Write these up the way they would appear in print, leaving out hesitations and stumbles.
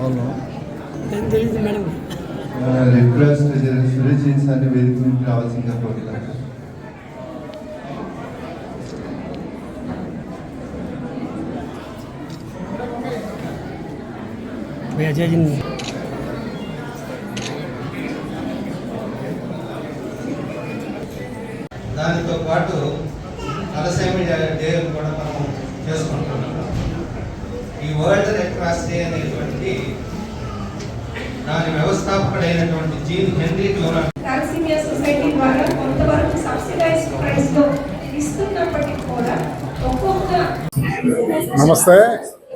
అవును తెలియదు madam. Request Suresh సార్ని వేదిక నుంచి రావాల్సిందిగా కోరుతాను. దానితో పాటు తలసేమి డే కూడా మనం చేసుకుంటున్నాం. ఈ వరల్డ్ రెడ్ క్రాస్ డే అనేటువంటి దాని వ్యవస్థాపకుడైనటువంటి జీన్ హెన్రీ జోనాల్డ్ థాలసీమియా సొసైటీ ద్వారా కొంతవరకు సబ్సిడైజ్డ్ ప్రైస్ లో ఇస్తున్నప్పటికీ కూడా ఒక్కొక్క. నమస్తే.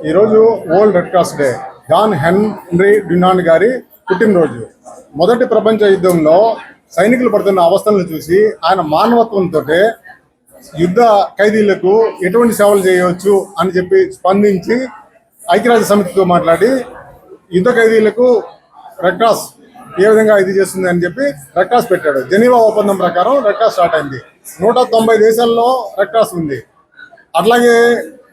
ఈరోజు world red cross day, Jean Henri Dunant గారి పుట్టినరోజు. మొదటి ప్రపంచ యుద్ధంలో సైనికులు పడుతున్న అవస్థలను చూసి ఆయన మానవత్వంతో యుద్ధ ఖైదీలకు ఎటువంటి సేవలు చేయవచ్చు అని చెప్పి స్పందించి ఐక్యరాజ్య సమితితో మాట్లాడి యుద్ధ ఖైదీలకు రెడ్ క్రాస్ ఏ విధంగా ఇది చేస్తుంది అని చెప్పి రెడ్ క్రాస్ పెట్టాడు. జెనీవా ఒప్పందం ప్రకారం రెడ్ క్రాస్ స్టార్ట్ అయింది. 190 దేశాల్లో రెడ్ క్రాస్ ఉంది. అట్లాగే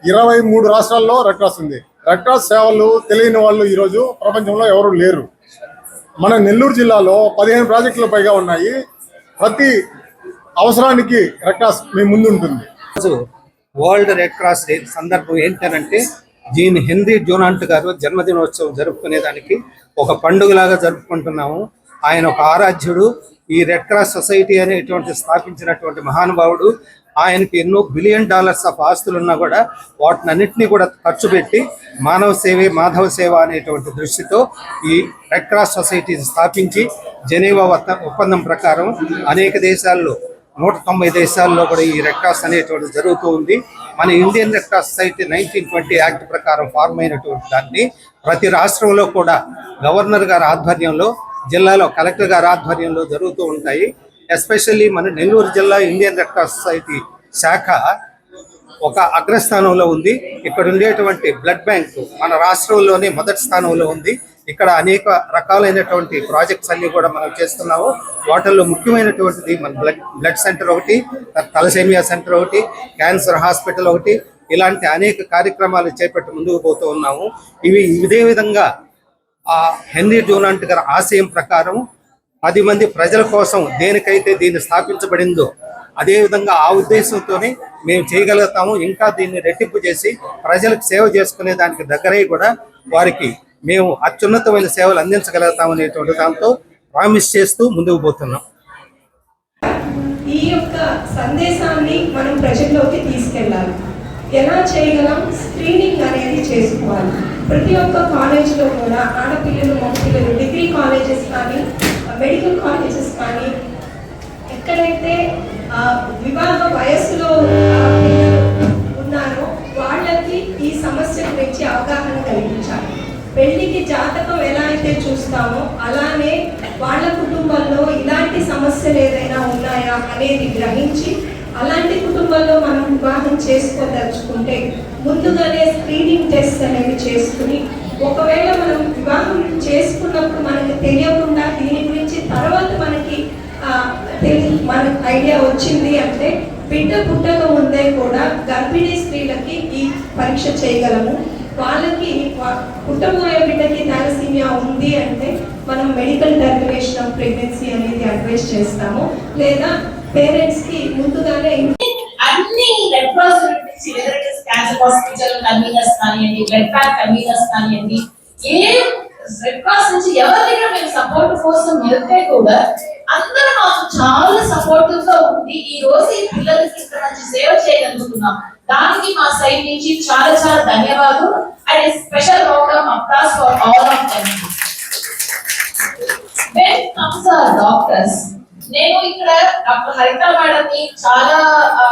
23 రాష్ట్రాల్లో రెడ్ క్రాస్ ఉంది. రెడ్ క్రాస్ సేవలు తెలియని వాళ్ళు ఈరోజు ప్రపంచంలో ఎవరు లేరు. మన నెల్లూరు జిల్లాలో 15 ప్రాజెక్టులు పైగా ఉన్నాయి. ప్రతి అవసరానికి రెడ్ క్రాస్ మీ ముందు ఉంటుంది. వరల్డ్ రెడ్ క్రాస్ డే సందర్భం ఏంటంటే జీన్ హెన్రీ జోనాల్ట్ గారు జన్మదినోత్సవం జరుపుకునేదానికి ఒక పండుగలాగా జరుపుకుంటున్నాము. ఆయన ఒక ఆరాధ్యుడు. ఈ రెడ్ క్రాస్ సొసైటీ అనేటువంటి స్థాపించినటువంటి మహానుభావుడు. ఆయనకి ఎన్నో $1 బిలియన్ ఆఫ్ ఆస్తులు ఉన్నా కూడా వాటినన్నింటినీ కూడా ఖర్చు పెట్టి మానవ సేవే మాధవ సేవ అనేటువంటి దృష్టితో ఈ రెడ్ క్రాస్ సొసైటీని స్థాపించి జెనీవా ఒప్పందం ప్రకారం అనేక దేశాల్లో 190 దేశాల్లో కూడా ఈ రెడ్ క్రాస్ అనేటువంటి జరుగుతూ ఉంది. మన Indian red cross society 1920 act ప్రకారం ఫార్మ్ అయినటువంటి దాన్ని ప్రతి రాష్ట్రంలో కూడా గవర్నర్ గారి ఆధ్వర్యంలో, జిల్లాలో కలెక్టర్ గారి ఆధ్వర్యంలో జరుగుతూ ఉంటాయి. ఎస్పెషల్లీ మన నెల్లూరు జిల్లా ఇండియన్ రెడ్ క్రాస్ సొసైటీ శాఖ ఒక అగ్రస్థానంలో ఉంది. ఇక్కడ ఉండేటువంటి బ్లడ్ బ్యాంక్ మన రాష్ట్రంలోనే మొదటి స్థానంలో ఉంది. ఇక్కడ అనేక రకాలైనటువంటి ప్రాజెక్ట్స్ అన్ని కూడా మనం చేస్తున్నాము. వాటిల్లో ముఖ్యమైనటువంటిది మన బ్లడ్ సెంటర్ ఒకటి, తలసేమియా సెంటర్ ఒకటి, క్యాన్సర్ హాస్పిటల్ ఒకటి, ఇలాంటి అనేక కార్యక్రమాలు చేపట్టి ముందుకు పోతూ ఉన్నాము. ఇదే విధంగా హెన్రీ జోనాల్ట్ గారి ఆశయం ప్రకారం 10 మంది ప్రజల కోసం దేనికైతే దీన్ని స్థాపించబడిందో అదేవిధంగా ఆ ఉద్దేశంతోనే మేము చేయగలుగుతాము. ఇంకా దీన్ని రెట్టింపు చేసి ప్రజలకు సేవ చేసుకునే దానికి దగ్గరై కూడా వారికి మేము అత్యున్నతమైన సేవలు అందించగలుగుతామనేటువంటి దాంతో ప్రామిస్ చేస్తూ ముందుకు పోతున్నాం. ఈ యొక్క సందేశాన్ని మనం ప్రజల్లోకి తీసుకెళ్ళాలి. ఎలా చేయగలం? స్క్రీనింగ్ అనేది చేసుకోవాలి. ప్రతి ఒక్క కాలేజీలో కూడా ఆడపిల్లలు, మగపిల్లలు, డిగ్రీ కాలేజెస్ కానీ, మెడికల్ కాలేజెస్ కానీ, ఎక్కడైతే వివాహ వయస్సులో పిల్లలు ఉన్నారో వాళ్ళకి ఈ సమస్య గురించి అవగాహన కలిగించాలి. పెళ్లికి జాతకం ఎలా అయితే చూస్తామో అలానే వాళ్ళ కుటుంబంలో ఇలాంటి సమస్యలు ఏదైనా ఉన్నాయా అనేది గ్రహించి అలాంటి కుటుంబంలో మనం వివాహం చేసుకోదలుచుకుంటే ముందుగానే స్క్రీనింగ్ టెస్ట్ అనేవి చేసుకుని, ఒకవేళ మనం వివాహం చేసుకున్నప్పుడు మనకి తెలియకుండా దీని గురించి తర్వాత మనకి ఐడియా వచ్చింది అంటే బిడ్డ పుట్టక ముందే కూడా గర్భిణీ స్త్రీలకి ఈ పరీక్ష చేయగలము. వాళ్ళకి పుట్టబోయే బిడ్డకి థాలసీమియా ఉంది అంటే మనం మెడికల్ టెర్మినేషన్ ఆఫ్ ప్రెగ్నెన్సీ అనేది అడ్వైస్ చేస్తాము. లేదా పేరెంట్స్ కి ముందుగానే అన్ని red cross cancer hospital conveners కానివ్వండి, బ్లడ్ బ్యాంక్ కన్వీనర్స్ కానివ్వండి, ఏ రెడ్ క్రాస్ నుంచి ఎవరి దగ్గర మేము సపోర్ట్ కోసం వెళ్తే కూడా అందరూ మాకు చాలా సపోర్టివ్ గా ఉంది. ఈ రోజు ఈ పిల్లలకి ఇక్కడ నుంచి సేవ చేయగలుగుతున్నాం. దానికి మా సైడ్ నుంచి చాలా చాలా ధన్యవాదాలు. And special round of applause for all of them. When comes hour doctors, నేను ఇక్కడ డాక్టర్ హరిత మేడం ని చాలా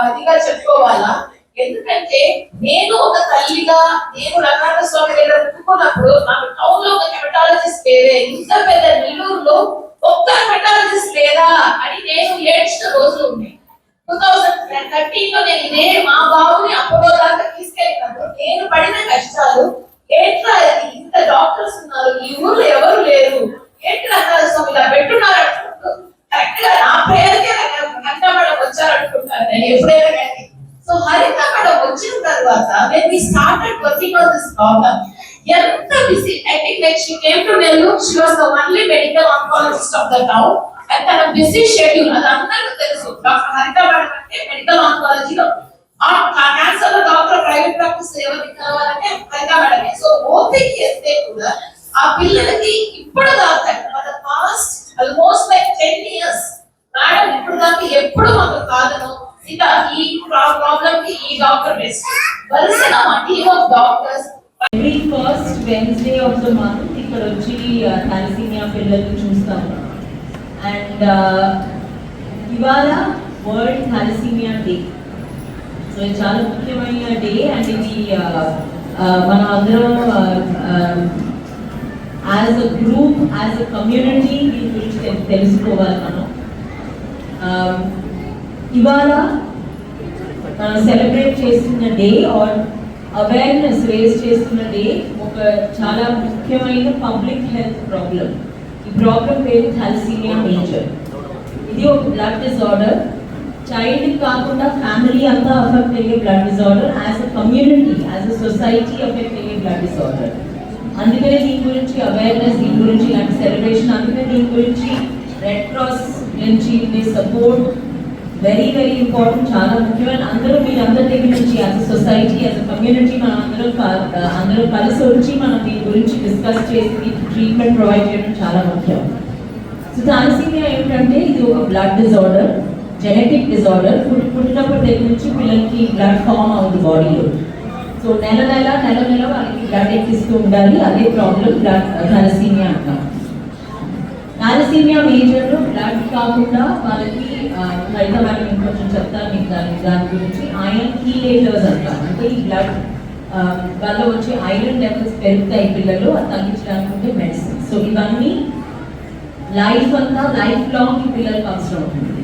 ఇదిగా చెప్పుకోవాలా. ఎందుకంటే నేను ఒక తల్లిగా నేను రంగనాథ స్వామి దగ్గర ఒప్పుకున్నప్పుడు నాకు టౌన్ లో ఒక హెమటాలజిస్ట్ లేదే, ఇంత పెద్ద నెల్లూరులో ఒక్క హెమటాలజిస్ట్ లేదా అని నేను ఏడ్చిన రోజులు ఉన్నాయి. 2013 లో నేను ఇదే మా బాబుని అపోలో దాకా తీసుకెళ్ళినప్పుడు నేను పడిన కష్టాలు, ఏంట్రా ఇంత డాక్టర్స్ ఉన్నారు ఈ ఊర్లో ఎవరు లేరు, ఏంటి రంగనాథ స్వామి ఇలా పెట్టున్నారు అనుకుంటూ కరెక్ట్ గా నా పేరుకే హరిత మేడం వచ్చారు అనుకుంటాను నేను ఎప్పుడైనా కానీ. సో హరిత మేడం వచ్చిన తర్వాత when we started working on this problem, ఎంత busy. I think like she came to Nellore, she was the only medical oncologist of the town. And తన బిజీ షెడ్యూల్ అది అందరికీ తెలుసు. డాక్టర్ హరిత మేడం అంటే మెడికల్ ఆంకాలజీలో ఆ క్యాన్సర్ డాక్టర్ ప్రైవేట్ ప్రాక్టీస్ ఎవరికి కావాలంటే హరిత మేడమే. సో ఓపిక చేస్తే కూడా ఆ పిల్లలకి ఇప్పుడు దాకా for the past almost like 10 years madam ఇప్పుడు దాకా ఎప్పుడు మాకు కాదను ఇక ఈ ప్రాబ్లం కి ఈ డాక్టర్ బెస్ట్ వరుసగా మా team of doctors Every first Wednesday of the month ఇక్కడ వచ్చి thalassemia పిల్లల్ని చూస్తాము. అండ్ ఇవాళ వరల్డ్ thalassemia డే. సో ఇది చాలా ముఖ్యమైన డే అండ్ ఇది మనం అందరం as a group as a community దీని గురించి తెలుసుకోవాలి మనం. ఇవాళ మనం సెలబ్రేట్ చేస్తున్న డే ఆర్ అవేర్నెస్ రేజ్ చేస్తున్న డే ఒక చాలా ముఖ్యమైన పబ్లిక్ హెల్త్ ప్రాబ్లం. ఈ ప్రాబ్లం పేరు థాలసీమియా మేజర్. ఇది ఒక బ్లడ్ డిజార్డర్. చైల్డ్ కాకుండా ఫ్యామిలీ అంతా అఫెక్ట్ అయ్యే blood disorder. As a community as a society affect అయ్యే బ్లడ్ డిజార్డర్. అందుకనే దీని గురించి అవేర్నెస్, దీని గురించి ఇలాంటి సెలబ్రేషన్, అందుకనే దీని గురించి రెడ్ క్రాస్ నుంచి సపోర్ట్ వెరీ వెరీ ఇంపార్టెంట్, చాలా ముఖ్యమైన. అందరూ మీరందరి దగ్గర నుంచి as a society as a community మనం అందరూ కలిసి వచ్చి మనం దీని గురించి డిస్కస్ చేసి ట్రీట్మెంట్ ప్రొవైడ్ చేయడం చాలా ముఖ్యం. సో థాలసీమియా ఏంటంటే ఇది ఒక బ్లడ్ డిజార్డర్, జెనెటిక్ డిజార్డర్. పుట్టినప్పటి దగ్గర నుంచి పిల్లలకి బ్లడ్ ఫామ్ అవుతుంది బాడీలో. సో నెల నెల వాళ్ళకి బ్లడ్ ఎక్కిస్తూ ఉండాలి. అదే ప్రాబ్లం బ్లడ్ థాలసీమియా అంటాం. థాలసీమియా మేజర్లో బ్లడ్ కాకుండా వాళ్ళకి హరిత మేడం ఇంకొంచెం చెప్తారు మీకు దాని గురించి. ఐరన్ కీలేటర్స్ అంటారు. అంటే ఈ బ్లడ్ వల్ల వచ్చే ఐరన్ లెవెల్స్ పెరుగుతాయి పిల్లలు, అది తగ్గించడానికి ఉండే మెడిసిన్. సో ఇవన్నీ లైఫ్ అంతా లైఫ్ లాంగ్ ఈ పిల్లలకు అవసరం ఉంటుంది.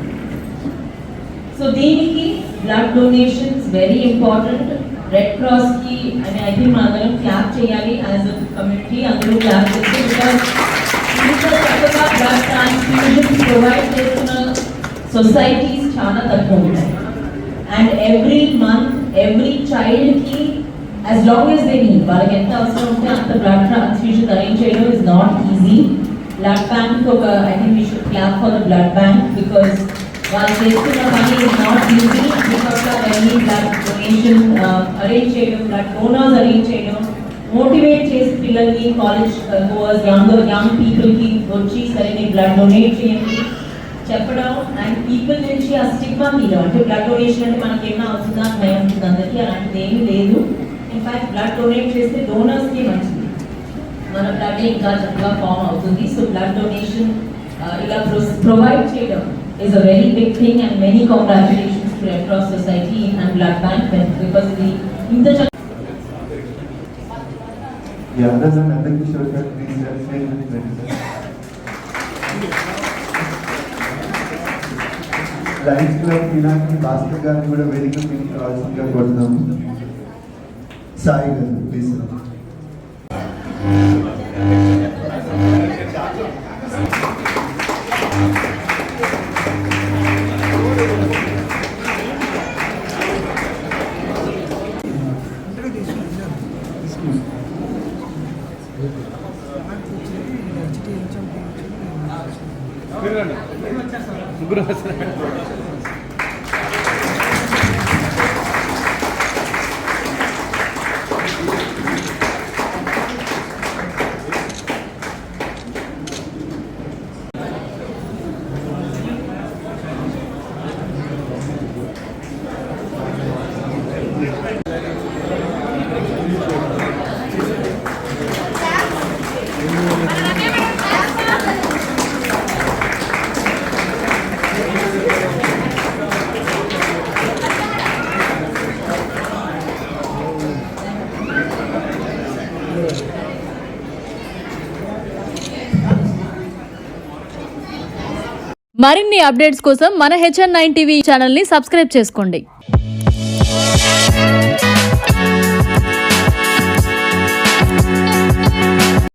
సో దీనికి blood donations very important. Red Cross కి అని ఐ థింక్ మనం క్లాప్ చేయాలి యాజ్ అ కమ్యూనిటీ. అందరూ క్లాప్ చేస్తే బికాస్ బ్లడ్ ట్రాన్స్ఫ్యూజన్స్ ప్రొవైడ్ చేస్తున్న సొసైటీస్ చాలా తక్కువ ఉంటాయి. అండ్ ఎవ్రీ మంత్ ఎవ్రీ చైల్డ్కి as long as they need, వాళ్ళకి ఎంత అవసరం ఉంటే అంత బ్లడ్ ట్రాన్స్ఫ్యూజన్ అరేంజ్ చేయడం is not easy. Blood bank ఒక I think we should clap for the blood bank because వాళ్ళు చేస్తున్న పని ఇస్ నాట్ ఈజీ. బికాస్ అవన్నీ బ్లడ్ డొనేషన్ అరేంజ్ చేయడం, బ్లడ్ డోనర్స్ అరేంజ్ చేయడం, మోటివేట్ చేసి పిల్లల్ని కాలేజ్ గోవర్స్ యంగ్ పీపుల్కి వచ్చి సరే మీరు బ్లడ్ డొనేట్ చేయండి చెప్పడం. అండ్ పీపుల్ నుంచి ఆ స్టిగ్మా తీయడం, అంటే బ్లడ్ డొనేషన్ అంటే మనకి ఏమైనా అవుతుందా భయం ఉంటుంది అందరికీ, అలాంటిది ఏమీ లేదు. ఇన్ఫ్యాక్ట్ బ్లడ్ డొనేట్ చేస్తే డోనర్స్కి మంచిది, మన బ్లడ్ ఇంకా చక్కగా ఫామ్ అవుతుంది. సో బ్లడ్ డొనేషన్ ఇలా ప్రొవైడ్ చేయడం is a very big thing and many congratulations to Red Cross Society and Blood Bank because the Yeah, that's another Kishore sir, please say Lions Club Pinaki Bhaskar గారిని కూడా వేదిక మీదకి రావాల్సిందిగా కోరుతున్నాము. సాయి గారు please sir. మరిన్ని updates కోసం మన HN9 టీవీ ఛానల్ని సబ్స్క్రైబ్ చేసుకోండి.